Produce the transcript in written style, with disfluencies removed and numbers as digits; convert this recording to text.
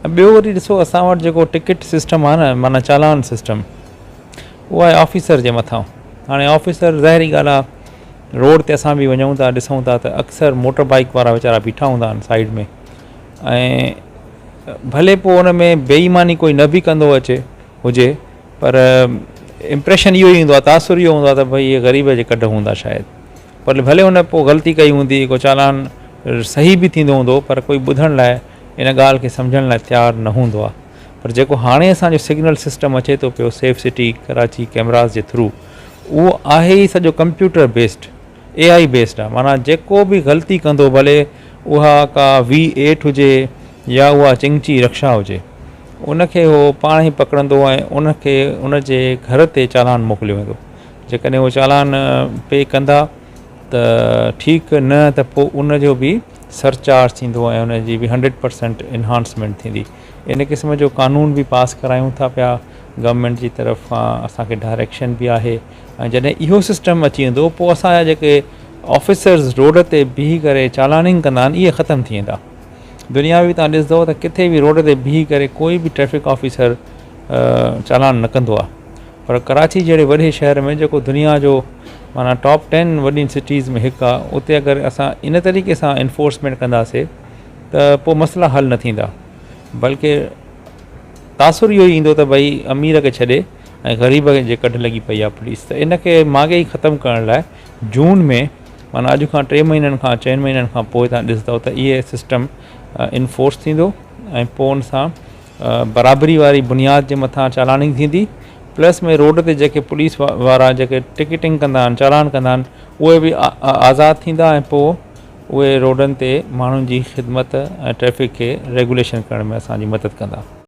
ॿियो वरी ॾिसो असां वटि जेको टिकट सिस्टम आहे न, माना चालान सिस्टम, उहा आहे ऑफिसर जे मथां। हाणे ऑफिसर ज़ाहिरी ॻाल्हि आहे, रोड ते असां बि वञूं था ॾिसूं था त अक्सर मोटर बाइक वारा वीचारा बीठा हूंदा आहिनि साइड में, ऐं भले पोइ हुन में बेईमानी कोई न बि कंदो अचे हुजे, पर इम्प्रेशन इहो ई ईंदो आहे, तासुर इहो हूंदो आहे त भई इहे ग़रीब जे कढ हूंदा शायदि। पर भले हुन पोइ ग़लती कई हूंदी, को चालान सही बि थींदो हूंदो, पर कोई ॿुधण लाइ इन ॻाल्हि खे सम्झण लाइ तयारु न हूंदो आहे। पर जेको हाणे असांजो सिग्नल सिस्टम अचे थो पियो सेफ सिटी कराची कैमरास जे थ्रू, उहो आहे ई सॼो कंप्यूटर बेस्ड, AI बेस्ड आहे। माना जेको बि ग़लती कंदो, भले उहा का V8 हुजे या उहा चिंची रक्षा हुजे, उनखे उहो पाण ई पकड़ंदो ऐं उनखे उनजे घर ते चालान मोकिलियो वेंदो। जेकॾहिं उहो चालान पे कंदा त ठीकु, न त पोइ उनजो बि सरचार्ज थींदो ऐं उनजी बि 100% इन्हांसमेंट थींदी। इन क़िस्म जो कानून बि पास करायूं था पिया गवर्नमेंट जी तरफ़ां, असांखे डायरेक्शन बि आहे। ऐं जॾहिं इहो सिस्टम अची वेंदो, पोइ असांजा जेके ऑफिसर्स रोड ते बीही करे चालानिंग कंदा आहिनि, इहे ख़तमु थी वेंदा। दुनिया बि तव्हां ॾिसंदव त किथे बि रोड ते बीही करे कोई बि ट्रैफ़िक ऑफिसर चालान न कंदो आहे। पर कराची जहिड़े वॾे शहर में, जेको दुनिया जो माना टॉप 10 वॾियुनि सिटीज़ में हिकु आहे, उते अगरि असां इन तरीक़े सां इन्फोर्समेंट कंदासीं त पोइ मसइला हल न थींदा, बल्कि तासुर इहो ई ईंदो त भई अमीर खे छॾे ऐं ग़रीब जे कढ लॻी पई आहे पुलिस। त इनखे माॻे ई ख़तमु करण लाइ जून में, माना अॼु खां 3 महीननि खां 4 महीननि खां पोइ तव्हां ॾिसंदव त इहे सिस्टम इन्फोर्स थींदो, ऐं पोइ उन सां बराबरी वारी बुनियाद जे मथां चालानिंग थींदी। प्लस में रोड ते जेके पुलिस वारा जेके टिकटिंग कंदा आहिनि, चालान कंदा आहिनि, उहे बि आज़ादु थींदा, ऐं पोइ उहे रोडनि ते माण्हुनि जी ख़िदमत ऐं ट्रैफ़िक खे रेगुलेशन करण में असांजी मदद कंदा।